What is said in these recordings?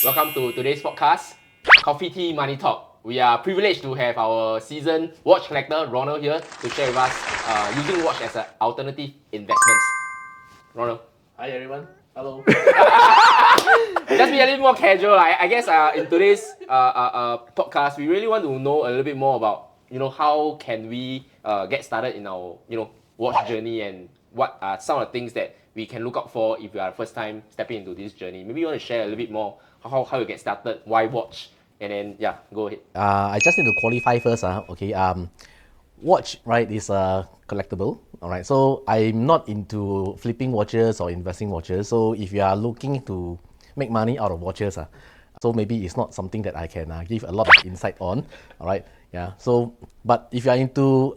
Welcome to today's podcast, Coffee Tea Money Talk. We are privileged to have our seasoned watch collector, Ronald, here to share with us using watch as an alternative investments. Ronald. Hi everyone. Hello. Just be a little more casual. I guess in today's podcast, we really want to know a little bit more about how can we get started in our watch journey, and what are some of the things that we can look out for if you are first time stepping into this journey. Maybe you want to share a little bit more how you get started, why watch, and then go ahead. I just need to qualify first. Okay. Watch, right, is a collectible. All right. So I'm not into flipping watches or investing watches. So if you are looking to make money out of watches, so maybe it's not something that I can give a lot of insight on. All right. Yeah. So, but if you are into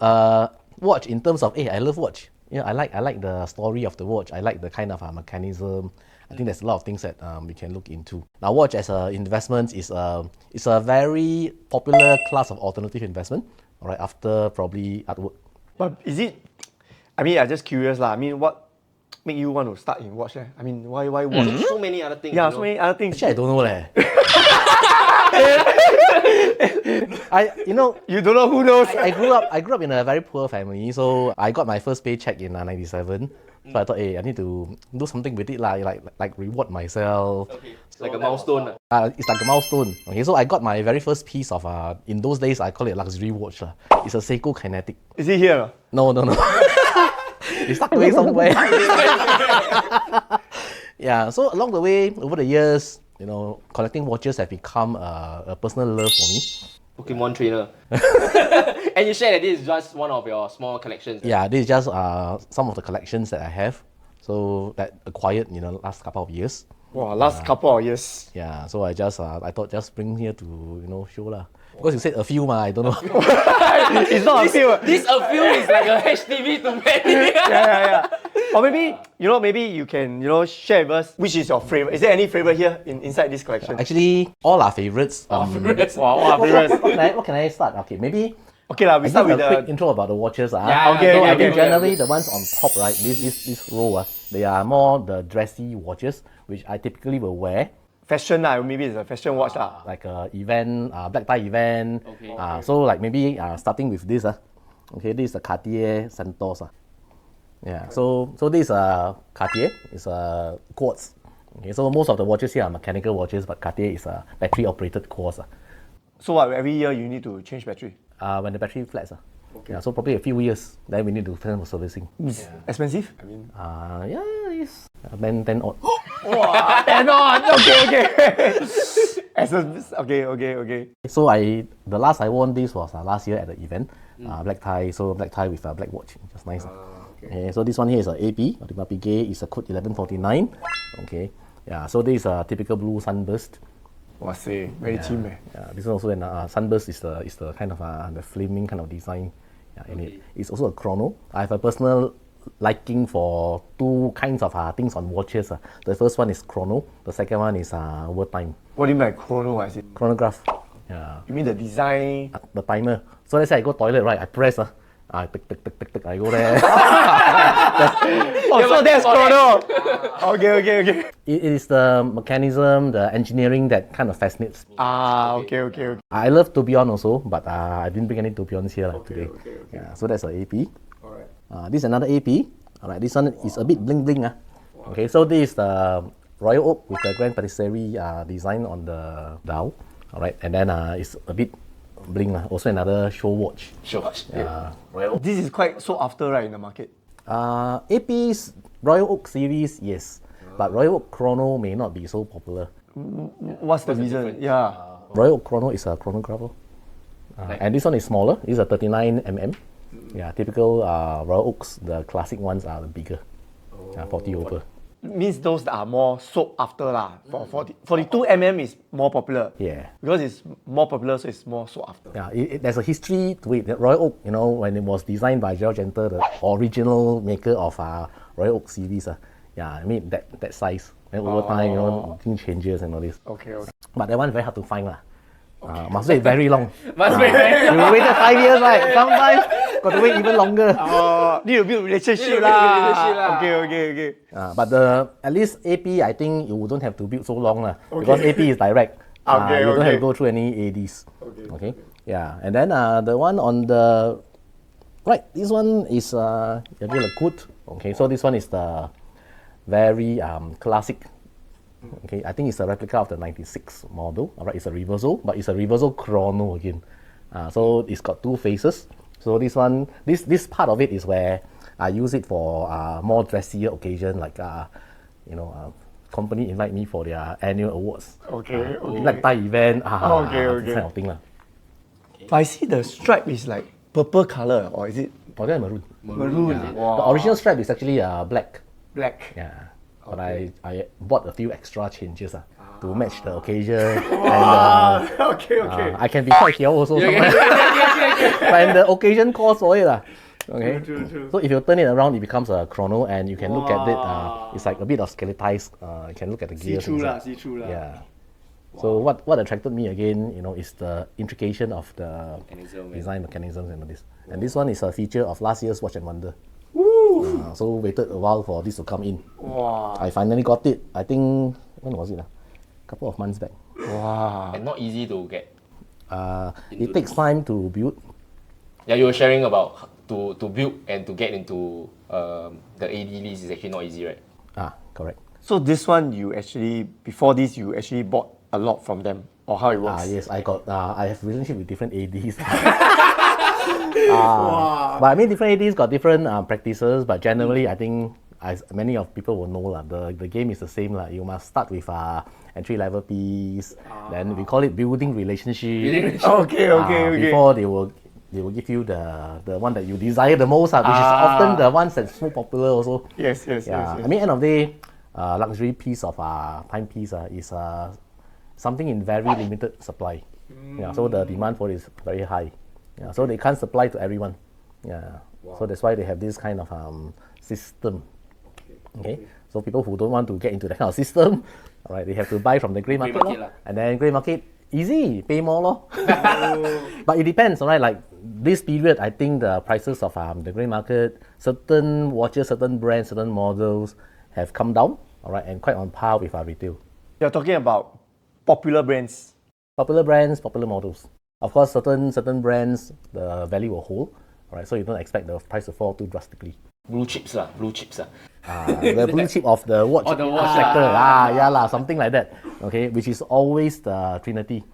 watch in terms of, hey, I love watch. I like the story of the watch. I like the kind of mechanism. I think there's a lot of things that we can look into. Now, watch as an investment is a very popular class of alternative investment. All right, after probably artwork. But is it? I mean, I'm just curious lah. I mean, what make you want to start in watch? I mean, why watch? So many other things. Yeah, so many other things. Actually, I don't know leh. You don't know, who knows? I grew up in a very poor family, so I got my first paycheck in '97. So I thought, hey, I need to do something with it, like reward myself. Okay. Like a milestone. It's like a milestone. Okay, so I got my very first piece of in those days I call it luxury watch. It's a Seiko Kinetic. Is it here? No. It's stuck away somewhere. Yeah. So along the way, over the years, collecting watches have become a personal love for me. Pokemon trainer. And you share that this is just one of your small collections. Yeah, this is just some of the collections that I have. So that acquired, last couple of years. Wow, last couple of years. Yeah, so I thought just bring here to show lah. Because you said a few I don't know. It's not a few. This a few is like a HDB to many. Yeah. Or maybe you can share with us which is your favorite. Is there any favorite here inside this collection? Actually, all are favorites. Favorites. Wow, all are favorites. What can I start? Okay, maybe. Okay lah, we start with a quick the intro about the watches. Okay. Generally, the ones on top, right? This row, they are more the dressy watches, which I typically will wear. fashion lah. Maybe it's a fashion watch lah. Like a event, black tie event. Okay. So like maybe starting with this. Okay, this is the Cartier Santos. Yeah. So this Cartier is a quartz. Okay, so most of the watches here are mechanical watches, but Cartier is a battery operated quartz. So what, every year you need to change battery? When the battery flats. Okay. Yeah, so probably a few years, then we need to send for servicing. It's expensive? I mean, yeah, it's 10 odd. wow, 10 odd. Okay. So the last I won this was last year at the event, black tie. So black tie with a black watch, just nice. Okay, so this one here is a AP, Audemars Piguet, is a code 1149. Okay, yeah. So this is a typical blue sunburst. Wow, say very cheap. Yeah, this one also an sunburst is the kind of the flaming kind of design. Yeah, and it's also a chrono. I have a personal liking for two kinds of things on watches. The first one is chrono. The second one is world time. What do you mean by chrono? I see. Chronograph. Yeah. You mean the design? The timer. So let's say I go toilet, right? I press. Tick, I go there. So that's chrono. Okay. It is the mechanism, the engineering that kind of fascinates me. Okay. I love tourbillon also, but I didn't bring any tourbillons here today. Okay. Yeah, so that's an AP. Alright. This is another AP. Alright, this one is a bit bling. Okay, so this is the Royal Oak with the Grand Patisserie design on the dial. Alright, and then it's a bit bling. Also another show watch. Yeah. Royal Oak. This is quite sought after, right, in the market. AP's Royal Oak series, yes. But Royal Oak Chrono may not be so popular. What's the reason? Yeah. Royal Oak Chrono is a chronograph. And this one is smaller. This is a 39mm. Yeah, typical Royal Oaks, the classic ones are the bigger. 40 over. Means those that are more sought after lah. For 42mm is more popular. Yeah. Because it's more popular, so it's more sought after. Yeah, there's a history to it. The Royal Oak, when it was designed by Gerald Genter, the original maker of Royal Oak series. Yeah, I mean that size. And over time, things changes and all this. Okay. But that one very hard to find lah. Must wait very long. Must wait very long. You waited 5 years, right? Sometimes got to wait even longer. Need to build relationship Need to build relationship lah. lah. Okay. But at least AP, I think you don't have to build so long lah, because AP is direct. You don't have to go through any ADs. Okay. Yeah, and then the one on the right, this one is Jaeger-LeCoultre. Okay, so this one is the very classic. Okay, I think it's a replica of the 96 model. Alright, it's a Reverso, but it's a Reverso Chrono again. So it's got two faces. So this one, this part of it is where I use it for more dressier occasion, like company invite me for their annual awards. Okay. Black tie event. Okay. This kind of thing lah. But I see the stripe is like purple color, or is it Oh, that's maroon. maroon? The Wow. original stripe is actually black. Black. Yeah. But I bought a few extra changes to match the occasion. And, Okay. I can be quite here also sometimes. When the occasion calls for it. Okay. True. So if you turn it around, it becomes a chrono, and you can look at it. It's like a bit of skeletized. You can look at the gears. See through lah. Yeah. So what attracted me again, is the intrication of the design mechanisms and all this. And this one is a feature of last year's Watch and Wonder. So waited a while for this to come in. Wow. I finally got it. I think when was it? A couple of months back. Wow. And not easy to get. It takes time to build. Yeah, you were sharing about to build and to get into the AD list is actually not easy, right? Correct. So this one before this you actually bought a lot from them, or how it works? Yes, I have relationship with different ADs. But I mean, different ADs got different practices. But generally, I think as many of people will know the game is the same lah. You must start with entry level piece. Then we call it building relationship. Okay. Before they will give you the one that you desire the most, which is often the ones that's so popular also. Yes. I mean, end of the day, luxury piece of timepiece is something in very limited supply. Yeah, so the demand for it is very high. Yeah, so they can't supply to everyone. Yeah, so that's why they have this kind of system. Okay, so people who don't want to get into that kind of system, all right, they have to buy from the grey market, market and then grey market easy, pay more lor. But it depends, all right. Like this period, I think the prices of the grey market, certain watches, certain brands, certain models have come down, all right, and quite on par with our retail. You're talking about popular brands. Popular brands, popular models. Of course, certain brands, the value will hold, all right. So you don't expect the price to fall too drastically. Blue chips. The blue chip of the watch sector, something like that. Okay, which is always the Trinity.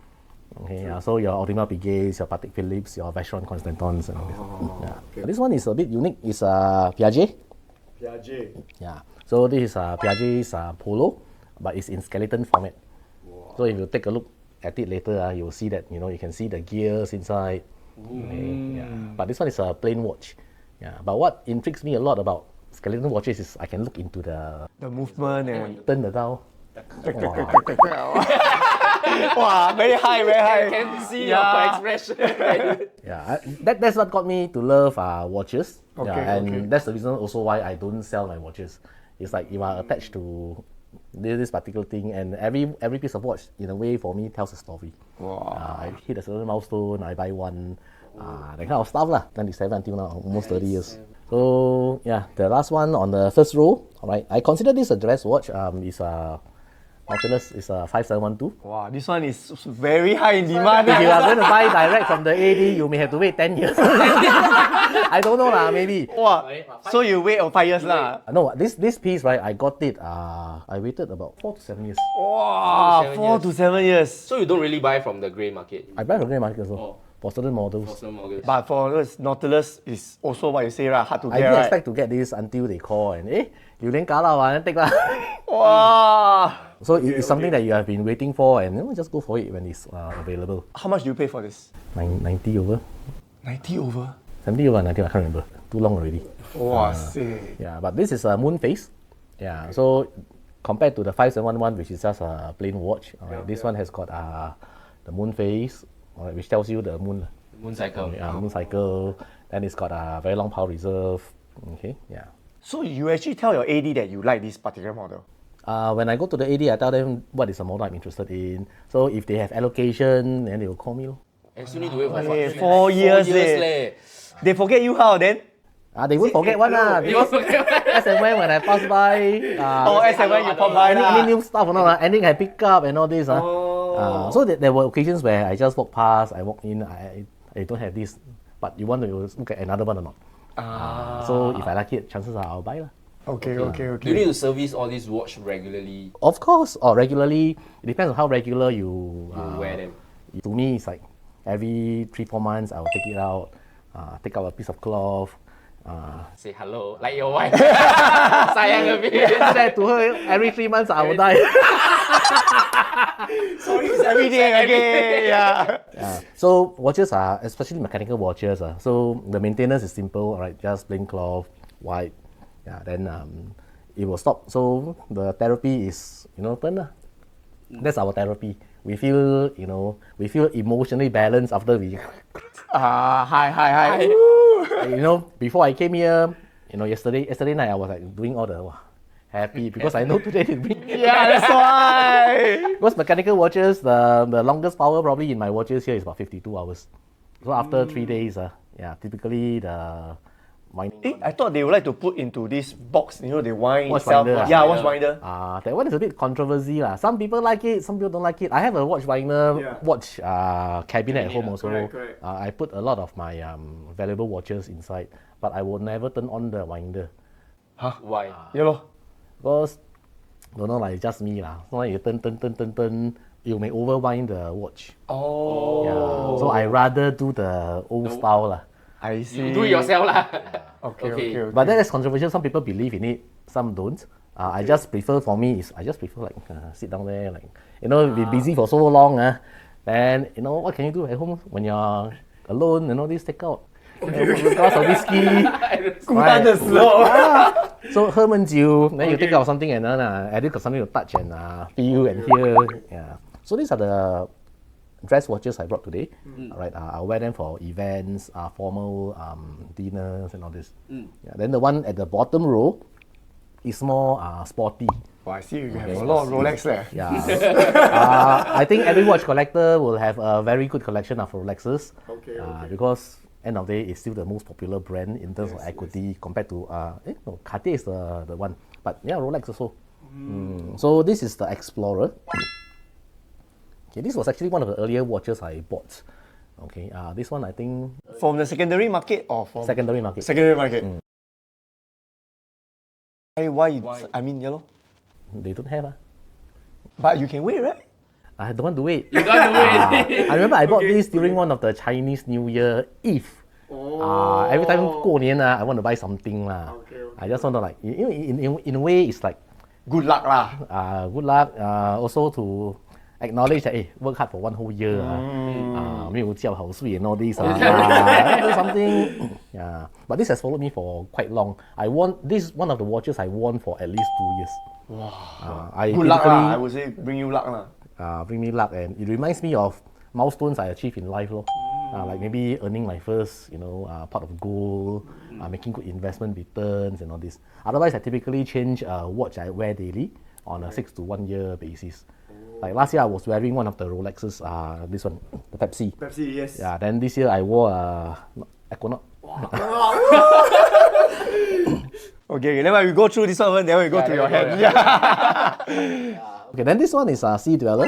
Okay, so your Audemars Piguets, your Patek Philippe, your Vacheron Constantins, and all this. Okay. This one is a bit unique. It's Piaget. Yeah. So this is Piaget's Polo, but it's in skeleton format. So if you take a look at it later, you'll see that you can see the gears inside. Okay, but this one is a plain watch. Yeah. But what intrigues me a lot about skeleton watches is I can look into the movement and turn the dial. wow, very high. Can see your expression. Yeah, that's what got me to love watches. Okay. That's the reason also why I don't sell my watches. It's like you are attached to this particular thing, and every piece of watch in a way for me tells a story. Wow. I hit a certain milestone, I buy one, that kind of stuff lah. 27 until now, almost 30 years. So yeah, the last one on the first row. All right, I consider this a dress watch. It's a Nautilus. It's a 5712. Wow, this one is very high in demand. If you are going to buy direct from the AD, you may have to wait 10 years. I don't know lah, maybe. Wow. So you wait 5 years lah. No, this piece, right, I got it, I waited about 4 to 7 years. Wow, 4 to 7 years. So you don't really buy from the grey market. I buy from grey market also, for certain models. But for us, Nautilus is also what you say, right? Hard to I get, didn't right? expect to get this until they call and you didn't gala then take lah. Wow. So it's something that you have been waiting for, and just go for it when it's available. How much do you pay for this? 90 over. 90 over. 70 over 90, I can't remember. Too long already. Wow. Yeah, but this is a moon face. Yeah, so compared to the 5711, which is just a plain watch, this one has got the moon face, which tells you the moon. Moon cycle. Moon cycle. Then it's got a very long power reserve. Okay, yeah. So you actually tell your AD that you like this particular model? When I go to the AD, I tell them what is the model I'm interested in. So if they have allocation, then they will call me. I still need to wait for Okay, 4 4 years leh. They forget you how then? They won't forget one lah. You also get As and when I pass by, As and when you pop by any new stuff, anything I pick up and all this. So there were occasions where I just walk past, I walk in, I don't have this, but you want to look at another one or not? So if I like it, chances are I'll buy lah. Okay. Do you need to service all these watch regularly? Of course, or regularly. It depends on how regular you wear them. To me, it's like every 3-4 months I will take it out, take out a piece of cloth. Say hello, like your wife. Sayang a bit. That to her, every 3 months I will die. So it's every day again. Yeah. So watches are, especially mechanical watches, so the maintenance is simple, right? Just plain cloth, white. Yeah, then it will stop. So the therapy is, turn. That's our therapy. We feel, we feel emotionally balanced after we. Hi. Before I came here, yesterday night I was like doing all the happy because I know today it bring. Yeah, that's why. Because mechanical watches, the longest power probably in my watches here is about 52 hours. So after 3 days, typically the winding. I thought they would like to put into this box, they wind Watch itself. winder, Yeah, watch winder. That one is a bit controversy lah. Some people like it, some people don't like it. I have a watch winder, watch cabinet at home also. Correct. I put a lot of my valuable watches inside, but I will never turn on the winder. Why? Because, don't know, like it's just me lah. So you turn, you may overwind the watch. Yeah. So I rather do the old style lah. I see. You do it yourself lah. Okay. But that is controversial. Some people believe in it, some don't. I just prefer, like sit down there, like be busy for so long. Then what can you do at home when you're alone? This take out. A glass of whiskey. So 喝闷酒, then you take out something and add it to something to touch and feel and hear. Yeah. So these are the dress watches I brought today. Right, I'll wear them for events, formal dinners and all this. Yeah, then the one at the bottom row is more sporty. I see you have a lot of Rolex there. Yeah. I think every watch collector will have a very good collection of Rolexes. Because end of the day, it's still the most popular brand in terms of equity compared to Cartier is the one. But yeah, Rolex also. So this is the Explorer. Okay, this was actually one of the earlier watches I bought. Okay, this one I think From the secondary market or from secondary market. Secondary market. Why? Yellow. They don't have. But you can wait, right? I don't want to wait. You don't have to wait. I remember I bought this during one of the Chinese New Year Eve. Every time 过年 I want to buy something lah. I just want to in a way it's like Good luck lah. good luck. Also to acknowledge that work hard for one whole year. 没有觉好睡 and all this. Do something. Yeah. But this has followed me for quite long. This is one of the watches I worn for at least 2 years. Good luck lah. I would say bring you luck lah. Bring me luck, and it reminds me of milestones I achieved in life. Like maybe earning my first, pot of gold, making good investment returns and all this. Otherwise, I typically change watch I wear daily on a 6 to 1 year basis. Like last year, I was wearing one of the Rolexes, this one, the Pepsi. Pepsi, yes. Yeah, then this year I wore Equinox. Okay, then we go through this one, then we go to your hand. Okay, then this one is a Sea Dweller.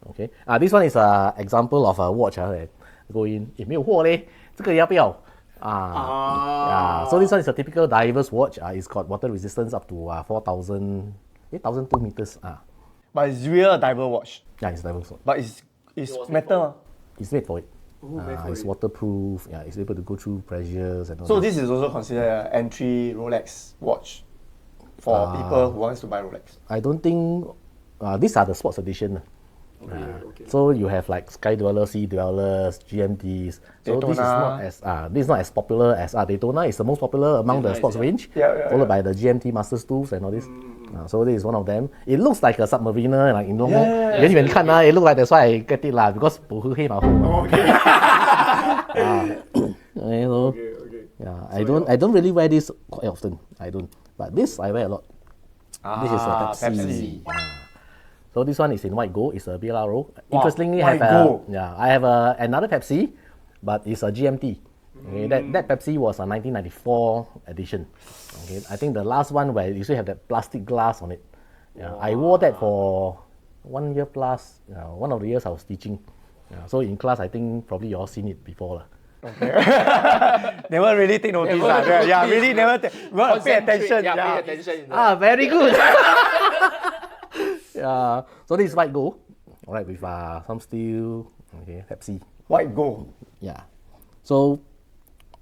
Okay, this one is an example of a watch that go in. 没有货嘞，这个要不要？So this one is a typical diver's watch. It's got water resistance up to 8,002 meters. But it's real diver watch. Yeah, it's diver's watch. But it's metal. It's made for it. It's waterproof. Yeah, it's able to go through pressures and all. So this is also considered an entry Rolex watch for people who wants to buy Rolex. I don't think these are the sports edition. Okay. So you have like Sky Dweller, Sea Dwellers, GMTs. So Daytona. this is not as popular as Daytona is the most popular among the sports range, followed by the GMT Masters 2s and all this. So this is one of them. It looks like a submariner, like it looks like that's why I get it lah, because 不会黑马后. I don't really wear this quite often. I don't. But this I wear a lot. This is a Pepsi. So this one is in white gold. It's a BLRO. Wow, Interestingly, white gold. I have another Pepsi, but it's a GMT. Okay, that Pepsi was a 1994 edition. Okay, I think the last one where you still have that plastic glass on it. Yeah, I wore that for 1 year plus. One of the years I was teaching. Yeah, so in class, I think probably you all seen it before lah. Never really take notice. Really never pay attention. Pay attention. Very good. Yeah, so this is white gold, all right, with some steel, okay, Pepsi. White gold. Yeah. So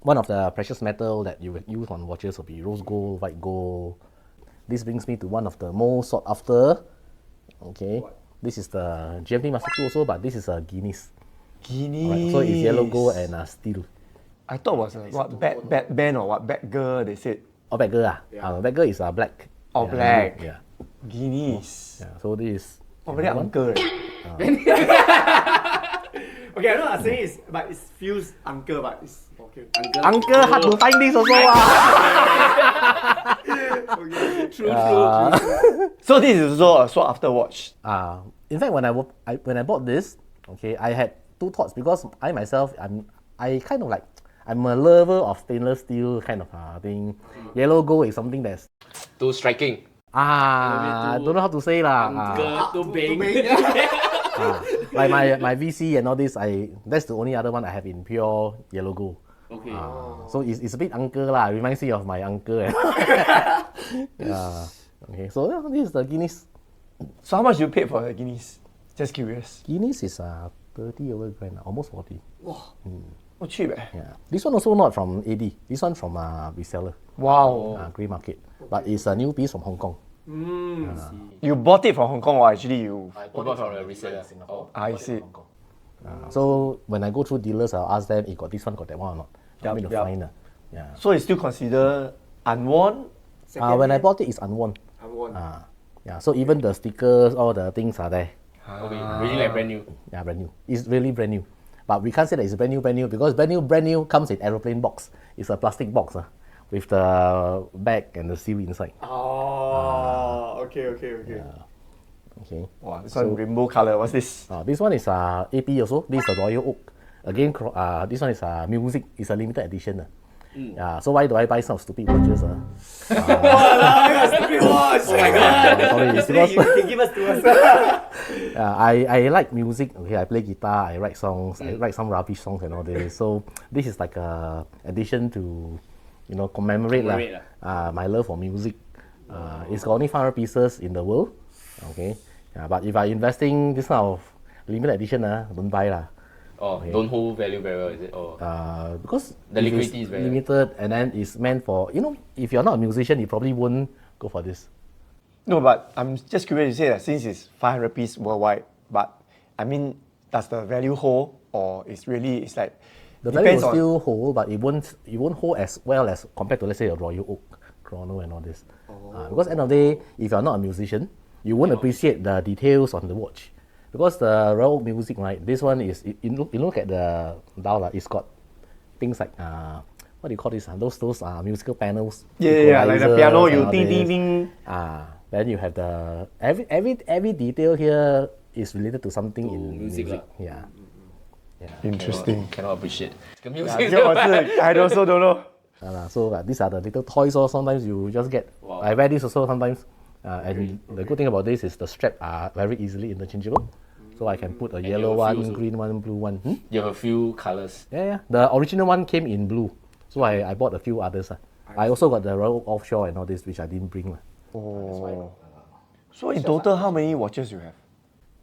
one of the precious metal that you would use on watches will be rose gold, white gold. This brings me to one of the most sought after. Okay. What? This is the GMT Master 2 also, but this is a Guinness. Guinness. Right, so it's yellow gold and steel. I thought it was what Batman or what Batgirl they said. Oh, Batgirl Batgirl is black. Oh, black. Yeah. Guinness. Yeah. So this is. Very uncle. Okay, I know what I'm saying is, but it feels uncle, but it's okay. Uncle hard to find this also. True. So this is also a sought after watch. In fact, when I bought this, okay, I had two thoughts because I myself, I'm a lover of stainless steel kind of thing. Yellow gold is something that's Too striking. I don't know how to say lah. Too big. Like my VC and all this, that's the only other one I have in pure yellow gold. Okay. So it's a bit uncle lah. Reminds me of my uncle. Yeah. Okay. So this is the Guinness. So how much you paid for the Guinness? Just curious. Guinness is 30 over grand, almost 40. Wow. Not cheap Yeah. This one also not from AD. This one from reseller. Wow. Grey market. But it's a new piece from Hong Kong. You bought it from Hong Kong or actually you? I bought from a reseller. I see. So when I go through dealers, I'll ask them, got this one, got that one or not? Tell me to find. Yeah. So it's still considered unworn? When I bought it, it's unworn. Yeah. So even the stickers, all the things are there. Okay, really like brand new. Yeah, brand new. It's really brand new. But we can't say that it's brand new because brand new comes in aeroplane box. It's a plastic box with the bag and the seal inside. Okay. Okay. Wow, this one rainbow color. What's this? This one is AP also. This is a Royal Oak. Again, this one is music. It's a limited edition. So why do I buy some stupid watches? Stupid watch! Oh my god! Sorry, it's because You can give us to us. I like music. Okay, I play guitar. I write songs. I write some rubbish songs and all this. So this is like a addition to, commemorate my love for music. It's got only 500 pieces in the world. Okay, but if I investing this kind of limited edition, don't buy lah. Okay. Don't hold value very well, is it? Because the liquidity is very limited, and then it's meant for if you're not a musician, you probably won't go for this. No, but I'm just curious to say that since it's 500 piece worldwide, but I mean, does the value hold, or it's like the value will still hold, but it won't hold as well as compared to, let's say, a Royal Oak, Chrono and all this. Because end of the day, if you're not a musician, you won't appreciate the details on the watch. Because the Royal Oak music, right? This one is you look at the dial, it's got things like what do you call this? Those musical panels. Yeah, like the piano, you ding ding ding. Then you have the every detail here is related to something in music. Yeah. Interesting. Cannot appreciate the music. I also don't know. So these are the little toys. Or sometimes you just get. Wow. I wear this also sometimes. And the good thing about this is the strap are very easily interchangeable. So I can put a yellow one, green one, blue one. You have a few colors. Yeah. The original one came in blue. So I bought a few others. I also got the Royal Oak Offshore and all this, which I didn't bring. Oh. So in total, how many watches you have?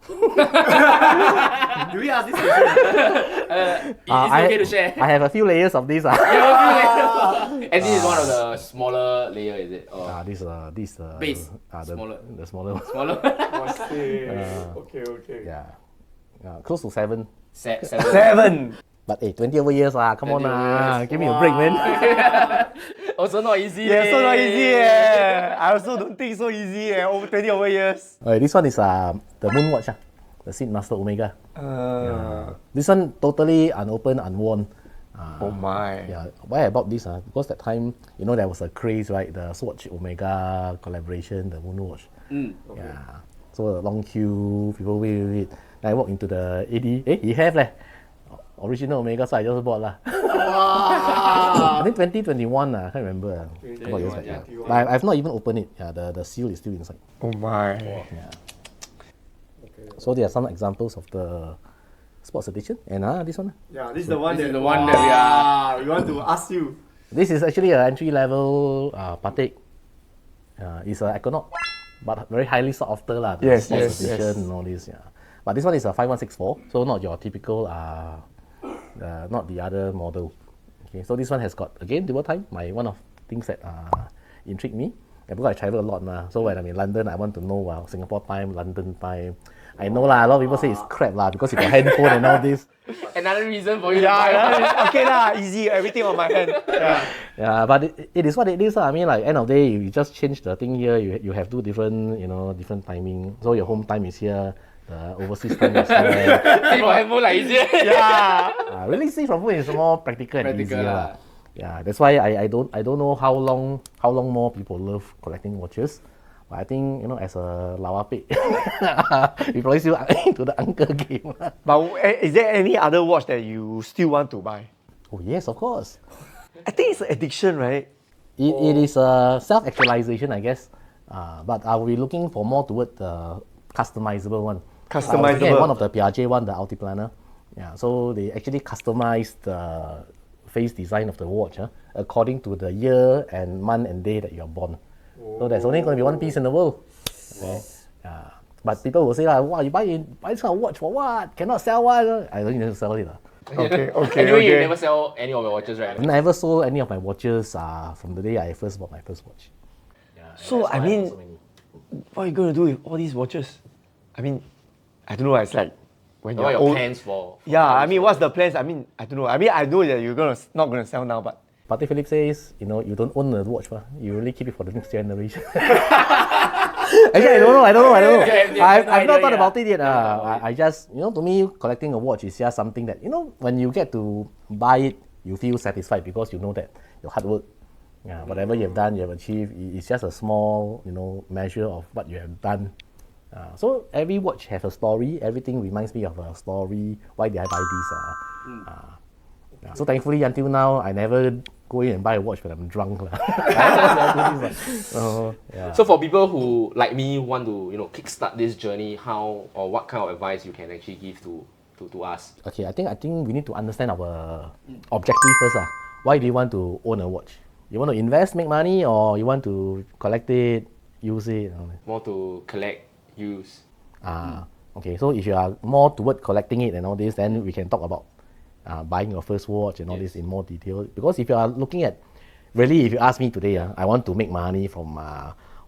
Do we ask this question? It's okay to share. I have a few layers of this. And this is one of the smaller layer, is it? This base. Smaller one. Smaller. Okay. Yeah. Close to 7. 7. But 20 over years, come on, give me a break, man. Also not easy. Yeah, so not easy. I also don't think so easy. Over 20 over years. This one is the moon watch, the Seedmaster Omega. This one totally unopened, unworn. Oh my. Yeah. Why I bought this? Because that time, there was a craze, right? The Swatch Omega collaboration, the moon watch. Okay. Yeah. So a long queue, people wait. I walk into the AD. You have leh. Original Omega, so I just bought lah. Wow. I think 2021 I can't remember. Couple years back, yeah. But I've not even opened it. Yeah, the seal is still inside. Oh my. Yeah. So there are some examples of the sports edition, and this one. Yeah, this is the one This that is the one that we want to ask you. This is actually an entry level Patek. It's an Econaut, but very highly sought after lah. The Yes, sports yes, edition yes. and all this. Yeah. But this one is a 5164, so not your typical not the other model. Okay, so this one has got again dual time. One of things that intrigued me. Because I travel a lot now. So when I'm in London, I want to know Singapore time, London time. I know lah. A lot of people say it's crap lah because you got handphone and all this. Another reason for you to buy Yeah, okay lah, easy, everything on my hand. Yeah. Yeah, but it is what it is. I mean, like end of the day, you just change the thing here. You have two different, different timing. So your home time is here. The overseas time is here. See for handphone like easier. Yeah. Really, see from home is more practical and Practical easier. lah. Yeah, that's why I don't know how long more people love collecting watches. But I think as a lawapit, we probably still into the uncle game. But is there any other watch that you still want to buy? Oh yes, of course. I think it's an addiction, right? It is a self-actualization, I guess. But I will be looking for more toward the customizable one. Customizable. One of the Piaget one, the Altiplano. Yeah, so they actually customized the face design of the watch according to the year and month and day that you are born. So there's only going to be one piece in the world. Okay? But people will say, wow, you buy this kind of watch for what? Cannot sell one. I don't need to sell it. Okay. Anyway, you never sell any of your watches, right? I never sold any of my watches from the day I first bought my first watch. So, I mean, what are you going to do with all these watches? I mean, I don't know, it's like when What you're are your old. plans for? Yeah, I mean, what's the plans? I mean, I don't know. I mean, I know that you're not going to sell now, but Patek Philippe says, you don't own the watch, you really keep it for the next generation. Actually, I don't know. I've not thought about it yet. I just, to me, collecting a watch is just something that, when you get to buy it, you feel satisfied because you know that your hard work, whatever you have done, you have achieved, it's just a small, measure of what you have done. So every watch has a story. Everything reminds me of a story. Why did I buy this? So thankfully, until now, I never go in and buy a watch when I'm drunk. So for people who, like me, want to kickstart this journey, how or what kind of advice you can actually give to us? Okay, I think we need to understand our objective first. Why do you want to own a watch? You want to invest, make money, or you want to collect it, use it? More to collect, use. Okay, so if you are more toward collecting it and all this, then we can talk about buying your first watch and all this in more detail. Because if you are looking at, really, if you ask me today, I want to make money from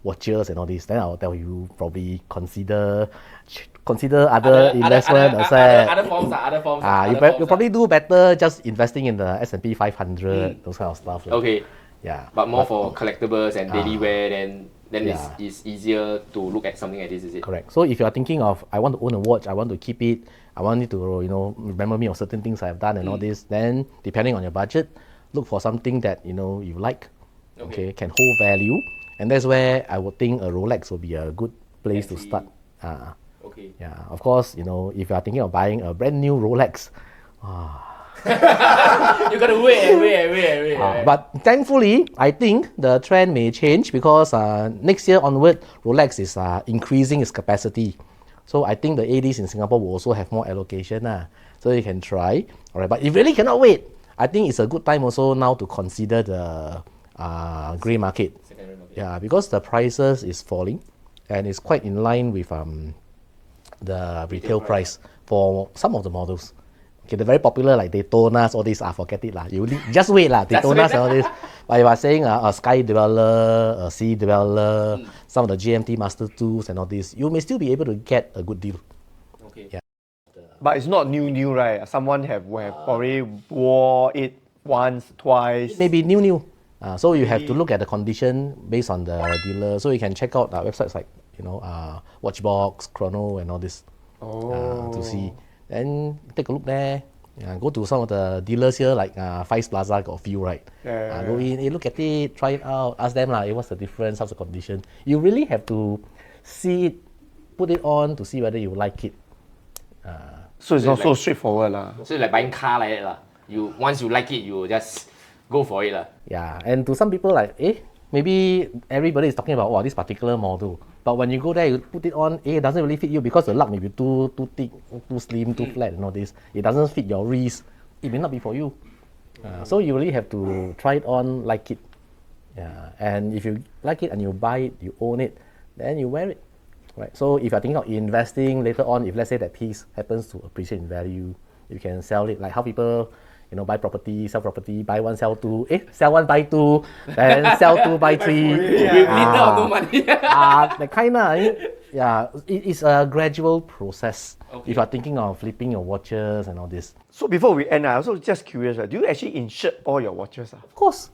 watches and all this, then I'll tell you probably consider other investment assets. Other forms. You probably do better just investing in the S&P 500, those kind of stuff. Okay. Yeah. But more for collectibles and daily wear, then it's easier to look at something like this, is it? Correct. So if you are thinking of, I want to own a watch, I want to keep it, I want it to remember me of certain things I've done and all this, then depending on your budget, look for something that you like, okay, can hold value, and that's where I would think a Rolex will be a good place to start. Okay. Yeah. Of course, if you are thinking of buying a brand new Rolex, You gotta wait. but thankfully, I think the trend may change because next year onward, Rolex is increasing its capacity. So I think the ADs in Singapore will also have more allocation. So you can try. All right, but if you really cannot wait, I think it's a good time also now to consider the grey market. Secondary market. Yeah, because the prices is falling and it's quite in line with the retail price for some of the models. Okay, they're very popular like Daytonas, all these, forget it lah. You just wait lah, Daytonas and all this. But if I'm saying a Sky Dweller, a Sea Dweller, some of the GMT Master 2s and all this, you may still be able to get a good deal. Okay. Yeah. but it's not new, right? Someone have already wore it once, twice. Maybe new. So you have to look at the condition based on the dealer. So you can check out websites like Watchbox, Chrono, and all this to see. Then take a look there. Go to some of the dealers here, like Fives Plaza, got a few, right? Go in, look at it, try it out, ask them what's the difference, how's the condition. You really have to see it, put it on to see whether you like it. So it's not so straightforward lah. So it's like buying car like that lah. Once you like it, you just go for it lah. Yeah, and to some people like, maybe everybody is talking about this particular model. But when you go there, you put it on, it doesn't really fit you because the lug may be too thick, too slim, too flat and all this. It doesn't fit your wrist. It may not be for you. So you really have to try it on, like it. Yeah, and if you like it and you buy it, you own it, then you wear it. Right. So if you're thinking of investing later on, if let's say that piece happens to appreciate in value, you can sell it like how people, buy property, sell property, buy one, sell two, sell one, buy two, then sell two, buy three. With little or no money. The kind of, it is a gradual process. Okay. If you're thinking of flipping your watches and all this. So before we end, I'm also just curious, do you actually insure all your watches? Of course.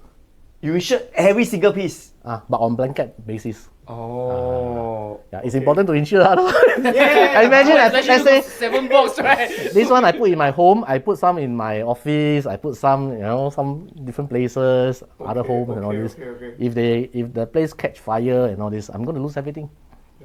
You insure every single piece? But on blanket basis. Oh. Yeah, it's important to insure. I Yeah. imagine, let's say, 7 box, right? this one I put in my home, I put some in my office, I put some, some different places, other homes and all this. Okay. If the place catch fire and all this, I'm going to lose everything.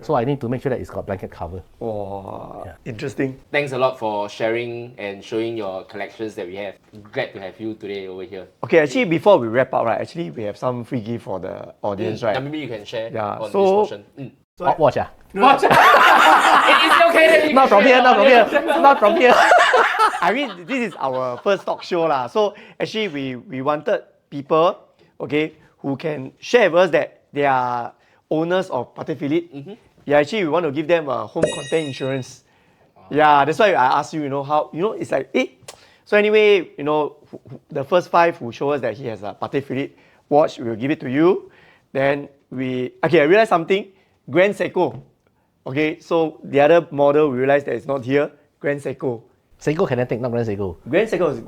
So I need to make sure that it's got blanket cover. Oh, interesting. Thanks a lot for sharing and showing your collections that we have. Glad to have you today over here. Okay, actually, before we wrap up, right, actually, we have some free gift for the audience, right? Maybe you can share Yeah, on so- this portion. Watch Watch. It's okay. Not from here, not from here, not from here. I mean, this is our first talk show lah. So actually, we wanted people, okay, who can share with us that they are owners of Patek Philippe. Yeah, actually, we want to give them a home content insurance. Yeah, that's why I asked you, how, it's like, So anyway, the first 5 who show us that he has a Patek Philippe watch, we'll give it to you. Then I realized something. Grand Seiko. Okay, so the other model we realized that it's not here. Grand Seiko. Seiko Kinetic, not Grand Seiko. Grand Seiko is...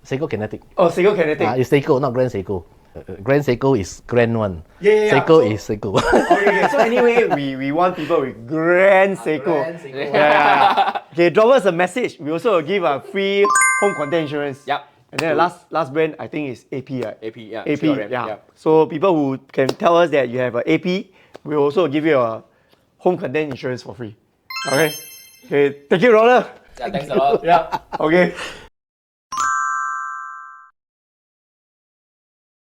Seiko Kinetic. Oh, Seiko Kinetic. It's Seiko, not Grand Seiko. Grand Seiko is Grand one. Yeah. Seiko So- is Seiko. Okay. So anyway, we want people with Grand Seiko. Grand Seiko. Yeah. Okay, drop us a message. We also will give a free home content insurance. Yep. And then the last brand I think is AP, right? AP, yeah. AP, CRM, yeah. So people who can tell us that you have a AP, we'll also give you a home content insurance for free. Okay. Okay. Thank you, Ronald. Yeah, thanks a lot. Yeah. Okay.